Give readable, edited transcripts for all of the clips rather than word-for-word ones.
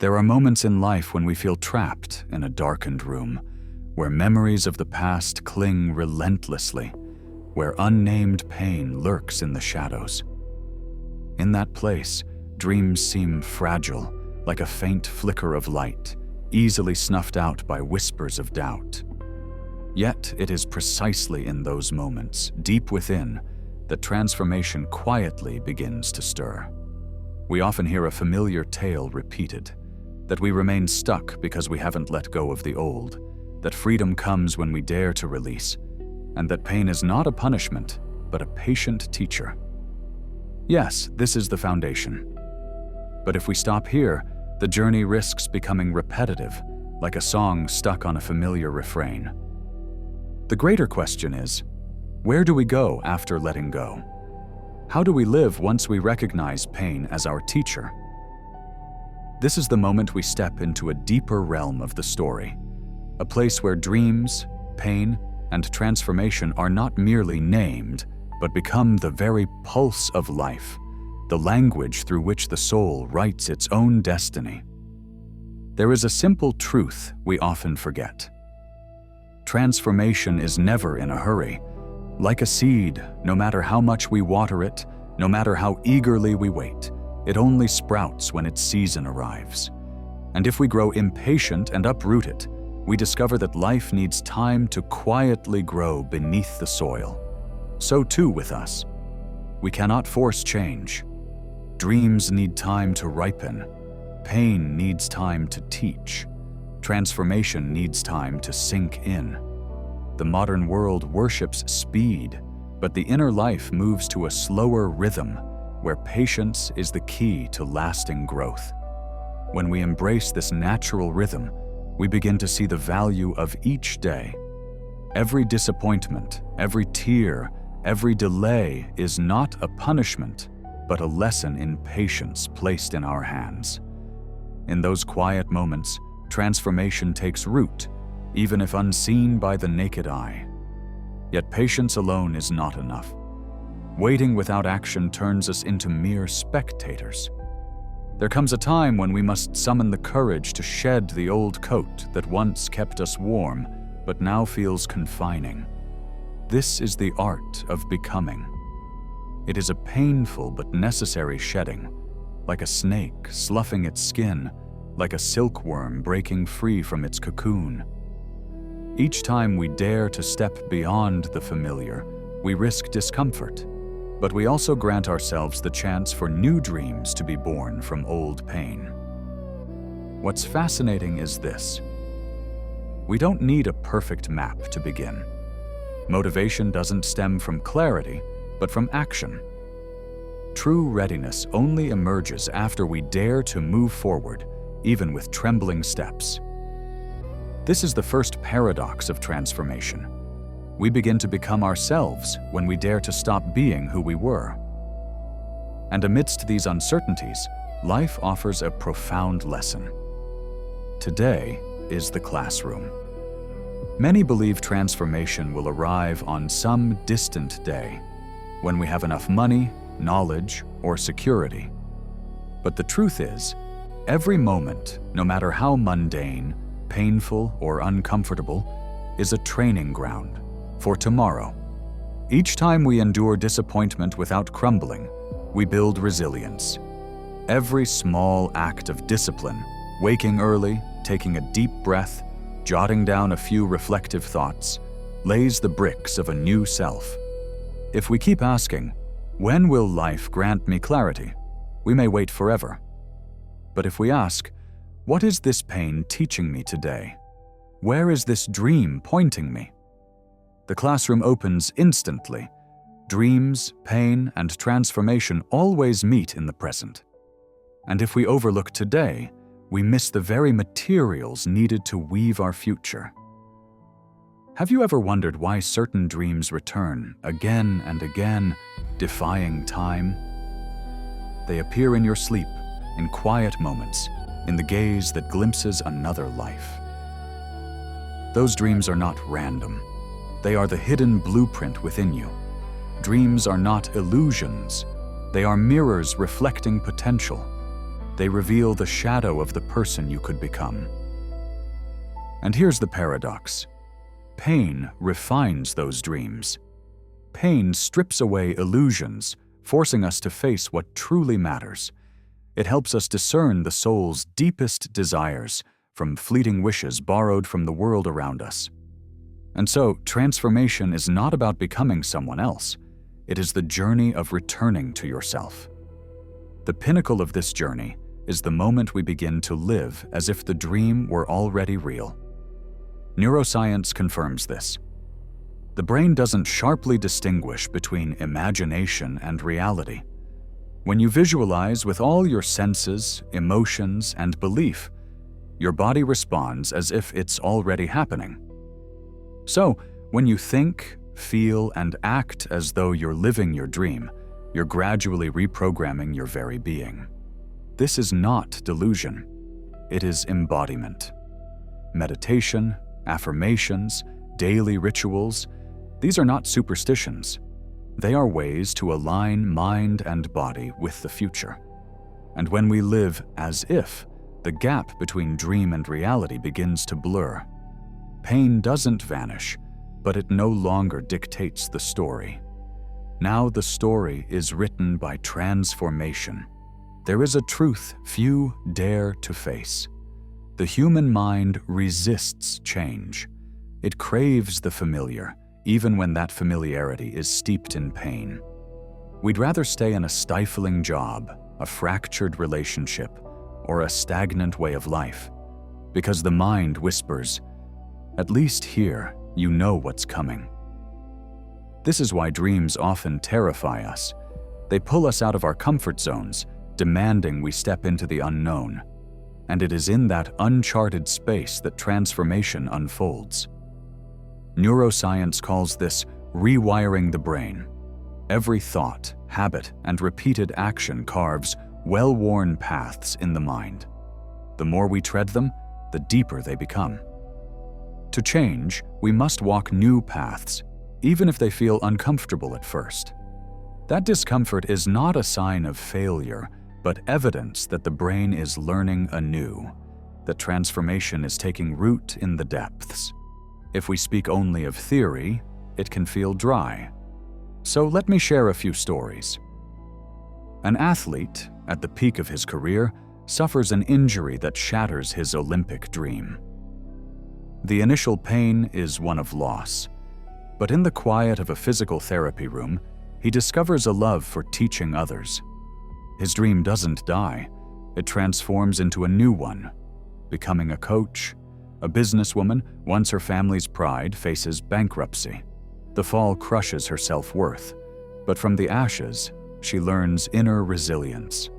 There are moments in life when we feel trapped in a darkened room, where memories of the past cling relentlessly, where unnamed pain lurks in the shadows. In that place, dreams seem fragile, like a faint flicker of light, easily snuffed out by whispers of doubt. Yet it is precisely in those moments, deep within, that transformation quietly begins to stir. We often hear a familiar tale repeated, that we remain stuck because we haven't let go of the old, that freedom comes when we dare to release, and that pain is not a punishment, but a patient teacher. Yes, this is the foundation. But if we stop here, the journey risks becoming repetitive, like a song stuck on a familiar refrain. The greater question is, where do we go after letting go? How do we live once we recognize pain as our teacher? This is the moment we step into a deeper realm of the story, a place where dreams, pain, and transformation are not merely named, but become the very pulse of life, the language through which the soul writes its own destiny. There is a simple truth we often forget. Transformation is never in a hurry. Like a seed, no matter how much we water it, no matter how eagerly we wait, it only sprouts when its season arrives. And if we grow impatient and uproot it, we discover that life needs time to quietly grow beneath the soil. So too with us. We cannot force change. Dreams need time to ripen. Pain needs time to teach. Transformation needs time to sink in. The modern world worships speed, but the inner life moves to a slower rhythm, where patience is the key to lasting growth. When we embrace this natural rhythm, we begin to see the value of each day. Every disappointment, every tear, every delay is not a punishment, but a lesson in patience placed in our hands. In those quiet moments, transformation takes root, even if unseen by the naked eye. Yet patience alone is not enough. Waiting without action turns us into mere spectators. There comes a time when we must summon the courage to shed the old coat that once kept us warm, but now feels confining. This is the art of becoming. It is a painful but necessary shedding, like a snake sloughing its skin, like a silkworm breaking free from its cocoon. Each time we dare to step beyond the familiar, we risk discomfort, but we also grant ourselves the chance for new dreams to be born from old pain. What's fascinating is this. We don't need a perfect map to begin. Motivation doesn't stem from clarity, but from action. True readiness only emerges after we dare to move forward, even with trembling steps. This is the first paradox of transformation. We begin to become ourselves when we dare to stop being who we were. And amidst these uncertainties, life offers a profound lesson. Today is the classroom. Many believe transformation will arrive on some distant day, when we have enough money, knowledge, or security. But the truth is, every moment, no matter how mundane, painful, or uncomfortable, is a training ground for tomorrow. Each time we endure disappointment without crumbling, we build resilience. Every small act of discipline, waking early, taking a deep breath, jotting down a few reflective thoughts, lays the bricks of a new self. If we keep asking, when will life grant me clarity? We may wait forever. But if we ask, what is this pain teaching me today? Where is this dream pointing me? The classroom opens instantly. Dreams, pain, and transformation always meet in the present. And if we overlook today, we miss the very materials needed to weave our future. Have you ever wondered why certain dreams return again and again, defying time? They appear in your sleep, in quiet moments, in the gaze that glimpses another life. Those dreams are not random. They are the hidden blueprint within you. Dreams are not illusions. They are mirrors reflecting potential. They reveal the shadow of the person you could become. And here's the paradox. Pain refines those dreams. Pain strips away illusions, forcing us to face what truly matters. It helps us discern the soul's deepest desires from fleeting wishes borrowed from the world around us. And so, transformation is not about becoming someone else. It is the journey of returning to yourself. The pinnacle of this journey is the moment we begin to live as if the dream were already real. Neuroscience confirms this. The brain doesn't sharply distinguish between imagination and reality. When you visualize with all your senses, emotions, and belief, your body responds as if it's already happening. So, when you think, feel, and act as though you're living your dream, you're gradually reprogramming your very being. This is not delusion. It is embodiment. Meditation, affirmations, daily rituals, these are not superstitions. They are ways to align mind and body with the future. And when we live as if, the gap between dream and reality begins to blur. Pain doesn't vanish, but it no longer dictates the story. Now the story is written by transformation. There is a truth few dare to face. The human mind resists change. It craves the familiar, even when that familiarity is steeped in pain. We'd rather stay in a stifling job, a fractured relationship, or a stagnant way of life, because the mind whispers, "At least here, you know what's coming." This is why dreams often terrify us. They pull us out of our comfort zones, demanding we step into the unknown. And it is in that uncharted space that transformation unfolds. Neuroscience calls this rewiring the brain. Every thought, habit, and repeated action carves well-worn paths in the mind. The more we tread them, the deeper they become. To change, we must walk new paths, even if they feel uncomfortable at first. That discomfort is not a sign of failure, but evidence that the brain is learning anew, that transformation is taking root in the depths. If we speak only of theory, it can feel dry. So let me share a few stories. An athlete, at the peak of his career, suffers an injury that shatters his Olympic dream. The initial pain is one of loss, but in the quiet of a physical therapy room, he discovers a love for teaching others. His dream doesn't die, it transforms into a new one. Becoming a coach, a businesswoman, once her family's pride, faces bankruptcy. The fall crushes her self-worth, but from the ashes, she learns inner resilience.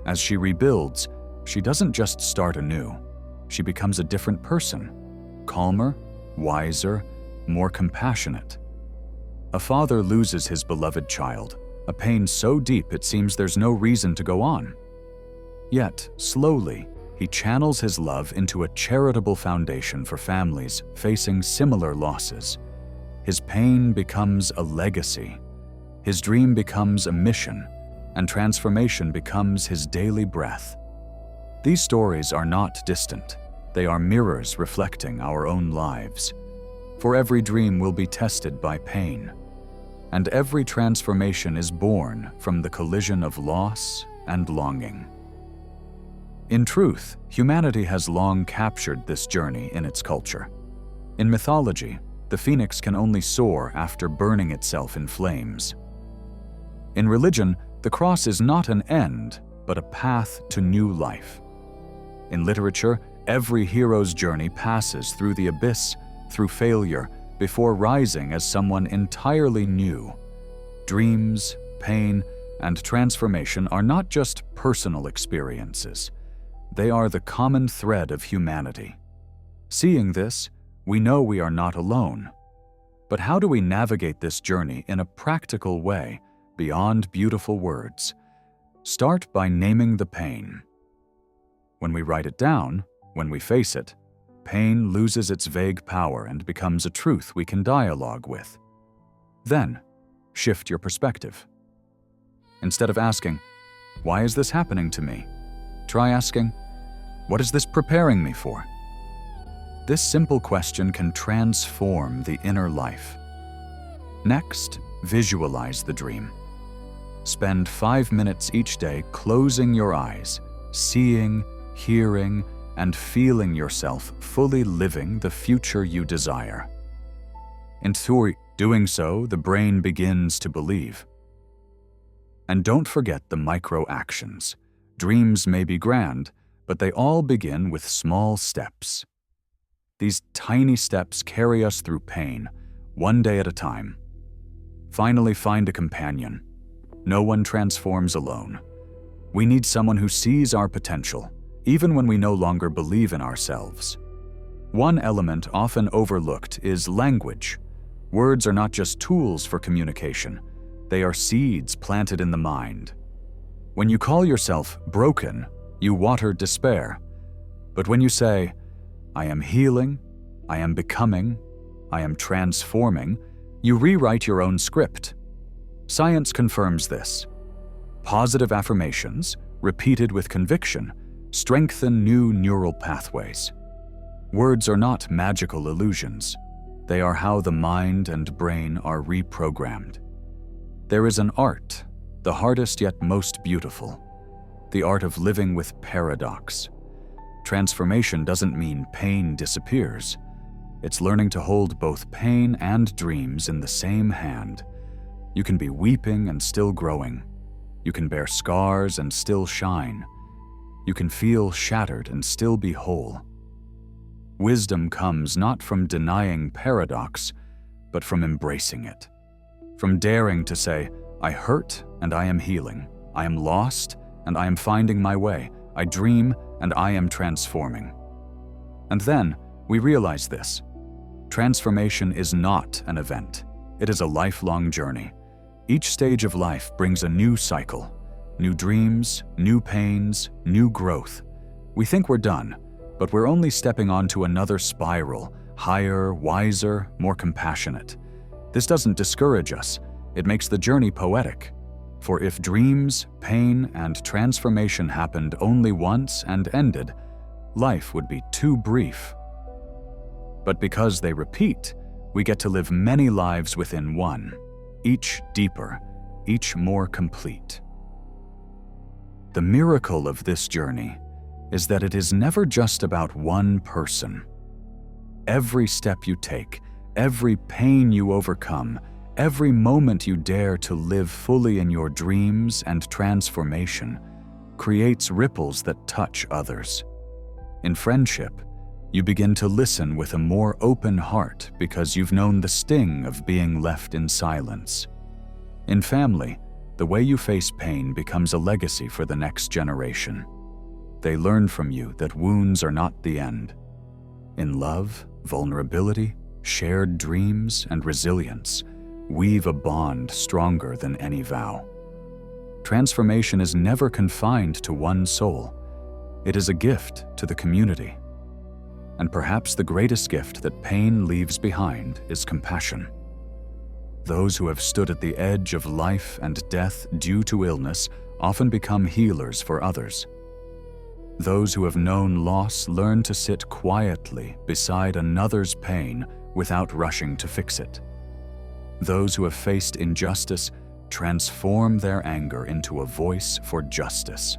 As she rebuilds, she doesn't just start anew, she becomes a different person, calmer, wiser, more compassionate. A father loses his beloved child, a pain so deep it seems there's no reason to go on. Yet, slowly, he channels his love into a charitable foundation for families facing similar losses. His pain becomes a legacy. His dream becomes a mission, and transformation becomes his daily breath. These stories are not distant. They are mirrors reflecting our own lives. For every dream will be tested by pain, and every transformation is born from the collision of loss and longing. In truth, humanity has long captured this journey in its culture. In mythology, the phoenix can only soar after burning itself in flames. In religion, the cross is not an end, but a path to new life. In literature, every hero's journey passes through the abyss, through failure, before rising as someone entirely new. Dreams, pain, and transformation are not just personal experiences. They are the common thread of humanity. Seeing this, we know we are not alone. But how do we navigate this journey in a practical way, beyond beautiful words? Start by naming the pain. When we write it down, when we face it, pain loses its vague power and becomes a truth we can dialogue with. Then, shift your perspective. Instead of asking, "Why is this happening to me?" Try asking, "What is this preparing me for?" This simple question can transform the inner life. Next, visualize the dream. Spend 5 minutes each day closing your eyes, seeing, hearing, and feeling yourself fully living the future you desire. In doing so, the brain begins to believe. And don't forget the micro actions. Dreams may be grand, but they all begin with small steps. These tiny steps carry us through pain, one day at a time. Finally, find a companion. No one transforms alone. We need someone who sees our potential, even when we no longer believe in ourselves. One element often overlooked is language. Words are not just tools for communication. They are seeds planted in the mind. When you call yourself broken, you water despair. But when you say, "I am healing, I am becoming, I am transforming," you rewrite your own script. Science confirms this. Positive affirmations, repeated with conviction, strengthen new neural pathways. Words are not magical illusions. They are how the mind and brain are reprogrammed. There is an art, the hardest yet most beautiful, the art of living with paradox. Transformation doesn't mean pain disappears. It's learning to hold both pain and dreams in the same hand. You can be weeping and still growing. You can bear scars and still shine. You can feel shattered and still be whole. Wisdom comes not from denying paradox, but from embracing it. From daring to say, "I hurt and I am healing. I am lost and I am finding my way. I dream and I am transforming." And then we realize this. Transformation is not an event. It is a lifelong journey. Each stage of life brings a new cycle, new dreams, new pains, new growth. We think we're done, but we're only stepping onto another spiral, higher, wiser, more compassionate. This doesn't discourage us. It makes the journey poetic. For if dreams, pain, and transformation happened only once and ended, life would be too brief. But because they repeat, we get to live many lives within one, each deeper, each more complete. The miracle of this journey is that it is never just about one person. Every step you take, every pain you overcome, every moment you dare to live fully in your dreams and transformation creates ripples that touch others. In friendship, you begin to listen with a more open heart because you've known the sting of being left in silence. In family, the way you face pain becomes a legacy for the next generation. They learn from you that wounds are not the end. In love, vulnerability, shared dreams, and resilience, weave a bond stronger than any vow. Transformation is never confined to one soul. It is a gift to the community. And perhaps the greatest gift that pain leaves behind is compassion. Those who have stood at the edge of life and death due to illness often become healers for others. Those who have known loss learn to sit quietly beside another's pain without rushing to fix it. Those who have faced injustice transform their anger into a voice for justice.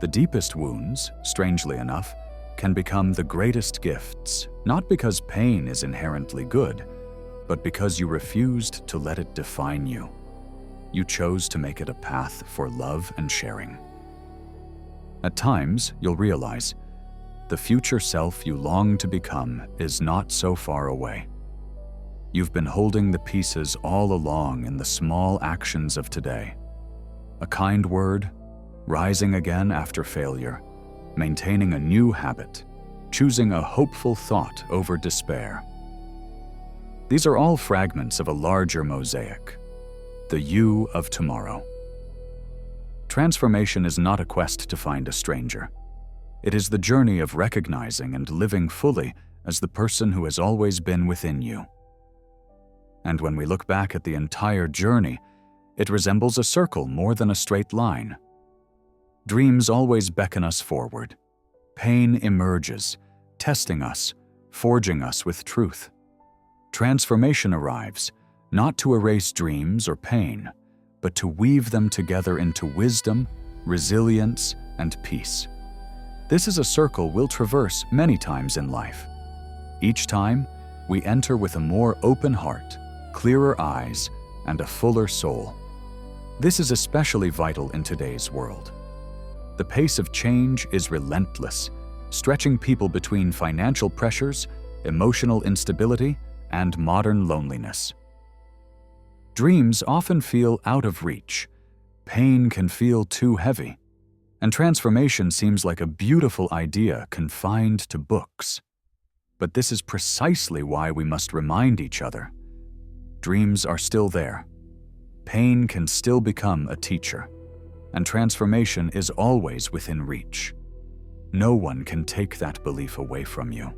The deepest wounds, strangely enough, can become the greatest gifts, not because pain is inherently good, but because you refused to let it define you. You chose to make it a path for love and sharing. At times, you'll realize the future self you long to become is not so far away. You've been holding the pieces all along in the small actions of today. A kind word, rising again after failure, maintaining a new habit, choosing a hopeful thought over despair. These are all fragments of a larger mosaic, the you of tomorrow. Transformation is not a quest to find a stranger. It is the journey of recognizing and living fully as the person who has always been within you. And when we look back at the entire journey, it resembles a circle more than a straight line. Dreams always beckon us forward. Pain emerges, testing us, forging us with truth. Transformation arrives, not to erase dreams or pain, but to weave them together into wisdom, resilience, and peace. This is a circle we'll traverse many times in life. Each time, we enter with a more open heart, clearer eyes, and a fuller soul. This is especially vital in today's world. The pace of change is relentless, stretching people between financial pressures, emotional instability, and modern loneliness. Dreams often feel out of reach. Pain can feel too heavy. And transformation seems like a beautiful idea confined to books. But this is precisely why we must remind each other. Dreams are still there. Pain can still become a teacher. And transformation is always within reach. No one can take that belief away from you.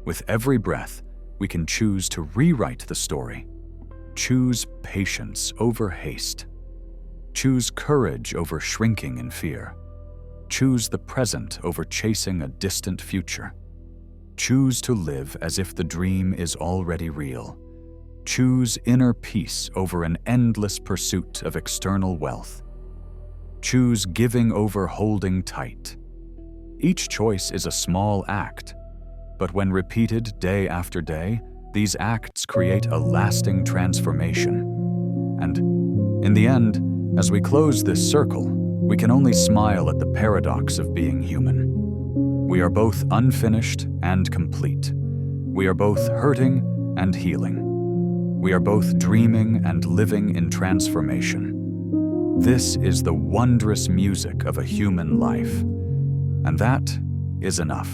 With every breath, we can choose to rewrite the story. Choose patience over haste. Choose courage over shrinking in fear. Choose the present over chasing a distant future. Choose to live as if the dream is already real. Choose inner peace over an endless pursuit of external wealth. Choose giving over holding tight. Each choice is a small act, but when repeated day after day, these acts create a lasting transformation. And in the end, as we close this circle, we can only smile at the paradox of being human. We are both unfinished and complete. We are both hurting and healing. We are both dreaming and living in transformation. This is the wondrous music of a human life, and that is enough.